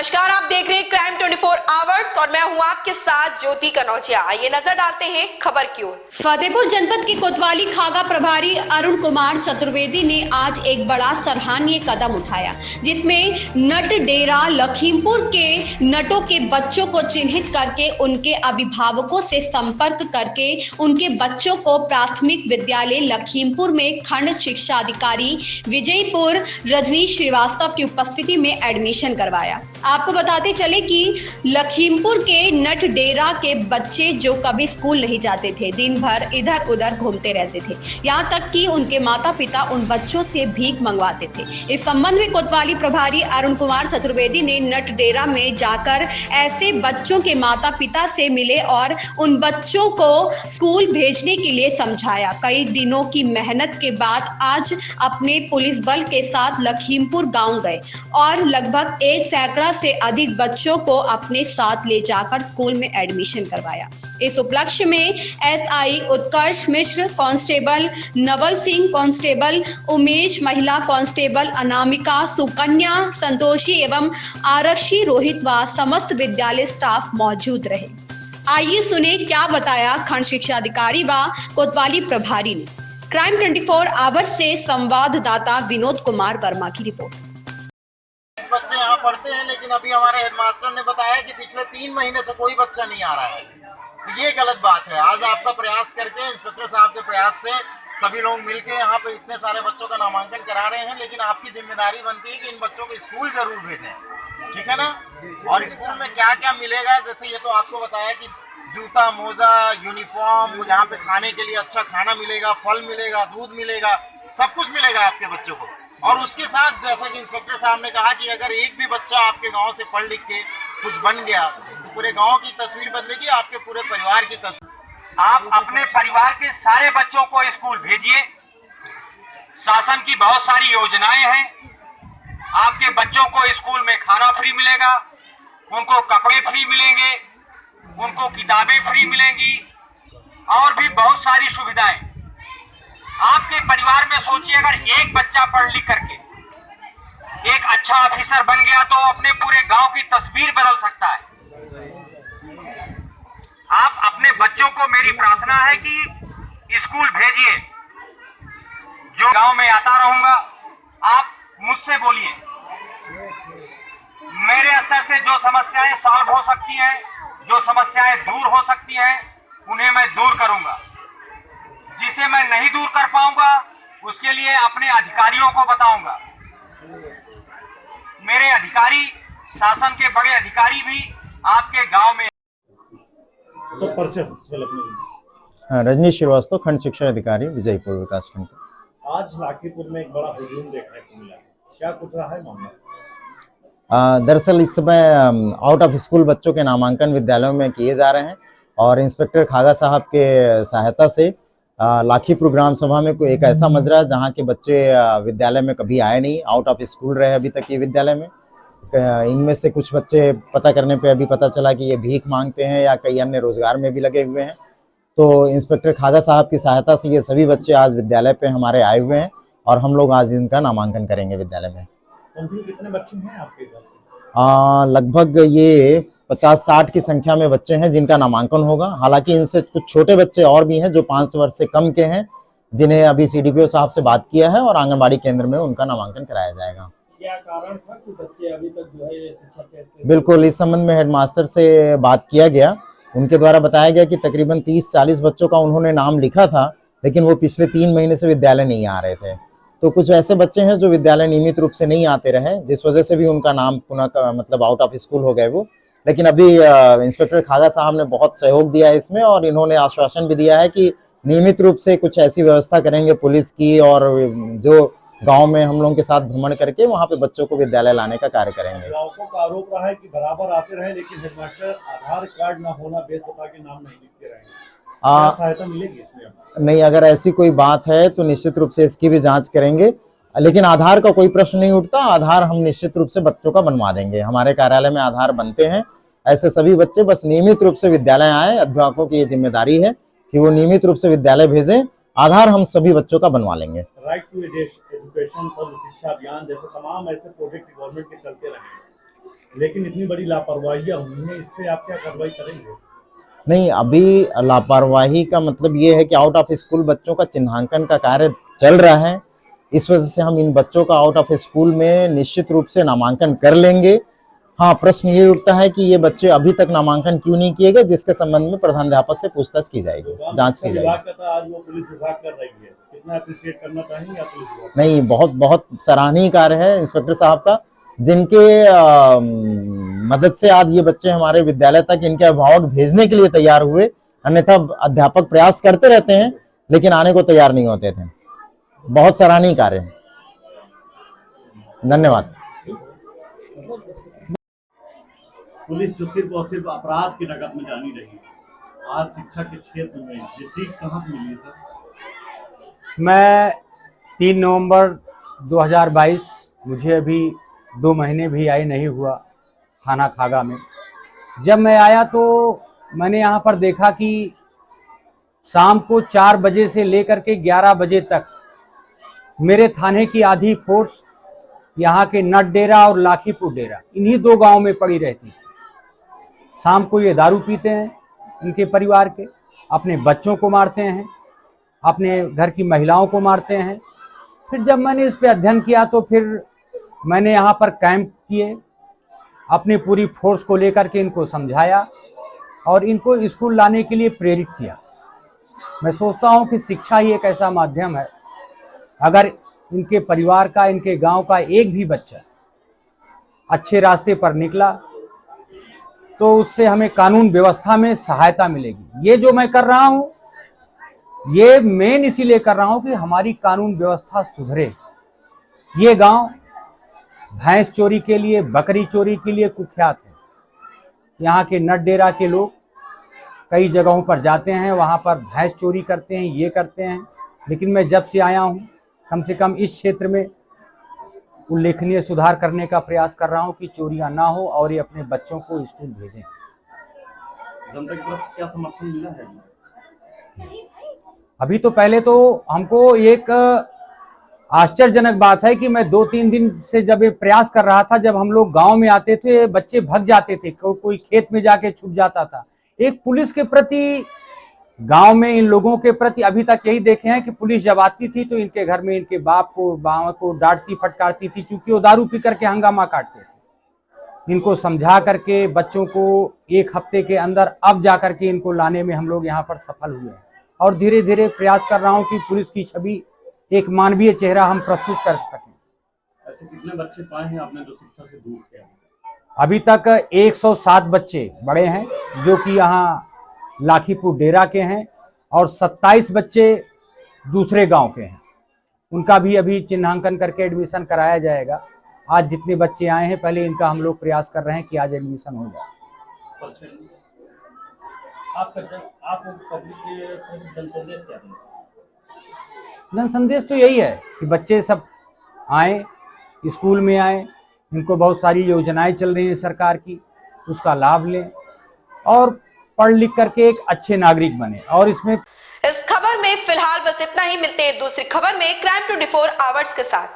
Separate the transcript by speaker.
Speaker 1: नमस्कार, आप देख रहे हैं क्राइम 24 आवर्स और मैं हूं आपके साथ ज्योति कनौजिया। आइए नजर डालते हैं खबर की ओर।
Speaker 2: फतेहपुर जनपद के कोतवाली खागा प्रभारी अरुण कुमार चतुर्वेदी ने आज एक बड़ा सराहनीय कदम उठाया, जिसमें नट डेरा लखीमपुर के नटों के बच्चों को चिन्हित करके उनके अभिभावकों से संपर्क करके उनके बच्चों को प्राथमिक विद्यालय लखीमपुर में खंड शिक्षा अधिकारी विजयपुर रजनीश श्रीवास्तव की उपस्थिति में एडमिशन करवाया। आपको बताते चले कि लखीमपुर के नट डेरा के बच्चे जो कभी स्कूल नहीं जाते थे, दिन भर इधर उधर घूमते रहते थे, यहाँ तक कि उनके माता पिता उन बच्चों से भीख मंगवाते थे। इस संबंध में कोतवाली प्रभारी अरुण कुमार चतुर्वेदी ने नट डेरा में जाकर ऐसे बच्चों के माता पिता से मिले और उन बच्चों को स्कूल भेजने के लिए समझाया। कई दिनों की मेहनत के बाद आज अपने पुलिस बल के साथ लखीमपुर गांव गए और लगभग 1 सैकड़ा से अधिक बच्चों को अपने साथ ले जाकर स्कूल में एडमिशन करवाया। इस उपलक्ष्य में एसआई उत्कर्ष मिश्र, कांस्टेबल नवल सिंह, कांस्टेबल उमेश, महिला कांस्टेबल अनामिका, सुकन्या, संतोषी एवं आरक्षी रोहित व समस्त विद्यालय स्टाफ मौजूद रहे। आइए सुने क्या बताया खंड शिक्षा अधिकारी व कोतवाली प्रभारी ने। क्राइम 24 आवर्स से संवाददाता विनोद कुमार वर्मा की रिपोर्ट।
Speaker 3: बच्चे यहाँ पढ़ते हैं, लेकिन अभी हमारे हेडमास्टर ने बताया कि पिछले 3 महीने से कोई बच्चा नहीं आ रहा है। तो ये गलत बात है। आज आपका प्रयास करके, इंस्पेक्टर साहब के प्रयास से सभी लोग मिलके यहाँ पे इतने सारे बच्चों का नामांकन करा रहे हैं, लेकिन आपकी जिम्मेदारी बनती है कि इन बच्चों को स्कूल जरूर भेजें, ठीक है ना। और स्कूल में क्या क्या मिलेगा, जैसे ये तो आपको बताया कि जूता, मोजा, यूनिफॉर्म, यहाँ पे खाने के लिए अच्छा खाना मिलेगा, फल मिलेगा, दूध मिलेगा, सब कुछ मिलेगा आपके बच्चों को। और उसके साथ जैसा कि इंस्पेक्टर साहब ने कहा कि अगर एक भी बच्चा आपके गांव से पढ़ लिख के कुछ बन गया तो पूरे गांव की तस्वीर बदलेगी, आपके पूरे परिवार की तस्वीर।
Speaker 4: आप अपने परिवार के सारे बच्चों को स्कूल भेजिए। शासन की बहुत सारी योजनाएं हैं। आपके बच्चों को स्कूल में खाना फ्री मिलेगा, उनको कपड़े फ्री मिलेंगे, उनको किताबें फ्री मिलेंगी और भी बहुत सारी सुविधाएं। आपके परिवार में सोचिए, अगर एक बच्चा पढ़ लिख करके एक अच्छा ऑफिसर बन गया तो अपने पूरे गांव की तस्वीर बदल सकता है। आप अपने बच्चों को, मेरी प्रार्थना है कि स्कूल भेजिए। जो गांव में आता रहूंगा, आप मुझसे बोलिए। मेरे स्तर से जो समस्याएं सॉल्व हो सकती हैं, जो समस्याएं दूर हो सकती हैं, उन्हें मैं दूर करूंगा। जिसे मैं नहीं दूर कर पाऊंगा उसके लिए अपने अधिकारियों को बताऊंगा। मेरे अधिकारी, शासन के बड़े अधिकारी भी आपके गांव में।
Speaker 5: रजनीश श्रीवास्तव, खंड शिक्षा अधिकारी विजयपुर विकासखंड।
Speaker 6: आज लाखीपुर में एक बड़ा हुजूम देखने को मिला, क्या कुछ रहा है मामला?
Speaker 5: दरअसल इस समय आउट ऑफ स्कूल बच्चों के नामांकन विद्यालयों में किए जा रहे हैं और इंस्पेक्टर खागा साहब के सहायता से लाखीपुर ग्राम सभा में कोई एक ऐसा मजरा है जहाँ के बच्चे विद्यालय में कभी आए नहीं, आउट ऑफ स्कूल रहे अभी तक ये विद्यालय में। इनमें से कुछ बच्चे पता करने पे अभी पता चला कि ये भीख मांगते हैं या कई अन्य रोजगार में भी लगे हुए हैं। तो इंस्पेक्टर खागा साहब की सहायता से ये सभी बच्चे आज विद्यालय पे हमारे आए हुए हैं और हम लोग आज इनका नामांकन करेंगे विद्यालय में।
Speaker 6: कितने बच्चे हैं आपके पास?
Speaker 5: लगभग ये 50-60 की संख्या में बच्चे हैं जिनका नामांकन होगा। हालांकि इनसे कुछ छोटे बच्चे और भी हैं जो 5 वर्ष से कम के हैं, जिन्हें अभी सीडीपीओ साहब से बात किया है और आंगनबाड़ी केंद्र में उनका नामांकन कराया जाएगा।
Speaker 6: क्या कारण था कि बच्चे अभी तक जो है शिक्षा के?
Speaker 5: बिल्कुल, इस संबंध में हेडमास्टर से बात किया गया। उनके द्वारा बताया गया कि तकरीबन 30-40 बच्चों का उन्होंने नाम लिखा था, लेकिन वो पिछले 3 महीने से विद्यालय नहीं आ रहे थे। तो कुछ ऐसे बच्चे हैं जो विद्यालय नियमित रूप से नहीं आते रहे, जिस वजह से भी उनका नाम पुनः मतलब आउट ऑफ स्कूल हो गए वो। लेकिन अभी इंस्पेक्टर खागा साहब ने बहुत सहयोग दिया है इसमें और इन्होंने आश्वासन भी दिया है कि नियमित रूप से कुछ ऐसी व्यवस्था करेंगे पुलिस की, और जो गांव में हम लोगों के साथ भ्रमण करके वहां पे बच्चों को विद्यालय लाने का कार्य करेंगे।
Speaker 6: ग्राहकों का आरोप रहा है कि बराबर आते रहे लेकिन हेडमास्टर आधार कार्ड न होना बेस बता के नाम नहीं लिखते रहे। क्या सहायता मिलेगी इसमें?
Speaker 5: नहीं, अगर ऐसी कोई बात है तो निश्चित रूप से इसकी भी जांच करेंगे, लेकिन आधार का कोई प्रश्न नहीं उठता। आधार हम निश्चित रूप से बच्चों का बनवा देंगे। हमारे कार्यालय में आधार बनते हैं। ऐसे सभी बच्चे बस नियमित रूप से विद्यालय आए। अध्यापकों की ये जिम्मेदारी है कि वो नियमित रूप से विद्यालय भेजें। आधार हम सभी बच्चों का बनवा लेंगे।
Speaker 6: राइट टू एजुकेशन, शिक्षा अभियान जैसे तमाम ऐसे प्रोजेक्ट गवर्नमेंट के चलते रहे। लेकिन इतनी बड़ी लापरवाहियां हुई हैं, इस पे आप क्या कार्रवाई करेंगे?
Speaker 5: नहीं, अभी लापरवाही का मतलब ये है कि आउट ऑफ स्कूल बच्चों का चिन्हांकन का कार्य चल रहा है। इस वजह से हम इन बच्चों का आउट ऑफ स्कूल में निश्चित रूप से नामांकन कर लेंगे। हाँ, प्रश्न ये उठता है कि ये बच्चे अभी तक नामांकन क्यों नहीं किए गए, जिसके संबंध में प्रधानाध्यापक से पूछताछ की जाएगी, जांच की
Speaker 6: विभाग
Speaker 5: जाएगी।
Speaker 6: का था, आज वो पुलिस विभाग कर रही है, कितना अप्रिशिएट करना चाहेंगे आप पुलिस विभाग?
Speaker 5: नहीं, बहुत बहुत सराहनीय कार्य है इंस्पेक्टर साहब का, जिनके मदद से आज ये बच्चे हमारे विद्यालय तक इनके अभिभावक भेजने के लिए तैयार हुए। अन्यथा अध्यापक प्रयास करते रहते हैं लेकिन आने को तैयार नहीं होते थे। बहुत सराहनीय कार्य है। धन्यवाद।
Speaker 6: पुलिस जो सिर्फ और सिर्फ अपराध की रगत में जानी रही, आज शिक्षा के क्षेत्र में ये सीख कहाँ से मिली सर?
Speaker 7: मैं 3 नवंबर 2022, मुझे अभी 2 महीने भी आए नहीं हुआ थाना खागा में। जब मैं आया तो मैंने यहाँ पर देखा कि शाम को 4 बजे से लेकर के 11 बजे तक मेरे थाने की आधी फोर्स यहाँ के नट डेरा और लाखीपुर डेरा, इन्हीं 2 गांव में पड़ी रहती थी। शाम को ये दारू पीते हैं, इनके परिवार के, अपने बच्चों को मारते हैं, अपने घर की महिलाओं को मारते हैं। फिर जब मैंने इस पे अध्ययन किया तो फिर मैंने यहाँ पर कैंप किए, अपनी पूरी फोर्स को लेकर के इनको समझाया और इनको स्कूल लाने के लिए प्रेरित किया। मैं सोचता हूँ कि शिक्षा ही एक ऐसा माध्यम है, अगर इनके परिवार का, इनके गांव का एक भी बच्चा अच्छे रास्ते पर निकला तो उससे हमें कानून व्यवस्था में सहायता मिलेगी। ये जो मैं कर रहा हूँ, ये मेन इसीलिए कर रहा हूँ कि हमारी कानून व्यवस्था सुधरे। ये गांव भैंस चोरी के लिए, बकरी चोरी के लिए कुख्यात है। यहाँ के नट डेरा के लोग कई जगहों पर जाते हैं, वहाँ पर भैंस चोरी करते हैं, ये करते हैं। लेकिन मैं जब से आया हूँ, कम से कम इस क्षेत्र में उल्लेखनीय सुधार करने का प्रयास कर रहा हूँ कि चोरियाँ ना हो और ये अपने बच्चों को स्कूल भेजें।
Speaker 6: जनता की तरफ से क्या समर्थन मिला है?
Speaker 7: अभी तो पहले तो हमको एक आश्चर्यजनक बात है कि मैं 2-3 दिन से जब ये प्रयास कर रहा था, जब हम लोग गांव में आते थे बच्चे भग जाते थे, कोई खेत में जाके छुप जाता था। एक पुलिस के प्रति, गांव में इन लोगों के प्रति अभी तक यही देखे हैं कि पुलिस जब आती थी तो इनके घर में इनके बाप को, माँ को डांटती फटकारती थी, चूंकि वो दारू पी करके हंगामा काटते थे। इनको समझा करके बच्चों को 1 हफ्ते के अंदर अब जा करके इनको लाने में हम लोग यहाँ पर सफल हुए हैं और धीरे धीरे प्रयास कर रहा हूँ कि पुलिस की छवि, एक मानवीय चेहरा हम प्रस्तुत कर सकें।
Speaker 6: ऐसे कितने बच्चे पाए हैं आपने जो शिक्षा से दूर थे?
Speaker 7: अभी तक 107 बच्चे बड़े हैं जो कि यहाँ लाखीपुर डेरा के हैं और 27 बच्चे दूसरे गांव के हैं। उनका भी अभी चिन्हांकन करके एडमिशन कराया जाएगा। आज जितने बच्चे आए हैं, पहले इनका हम लोग प्रयास कर रहे हैं कि आज एडमिशन हो जाए।
Speaker 6: आप पब्लिक के जन संदेश क्या देंगे?
Speaker 7: जन संदेश तो यही है कि बच्चे सब आए, स्कूल में आए, इनको बहुत सारी योजनाएं चल रही हैं सरकार की, उसका लाभ लें और पढ़ लिख करके एक अच्छे नागरिक बने। और इसमें
Speaker 1: इस खबर में फिलहाल बस इतना ही। मिलते हैं दूसरी खबर में क्राइम 24 आवर्स के साथ।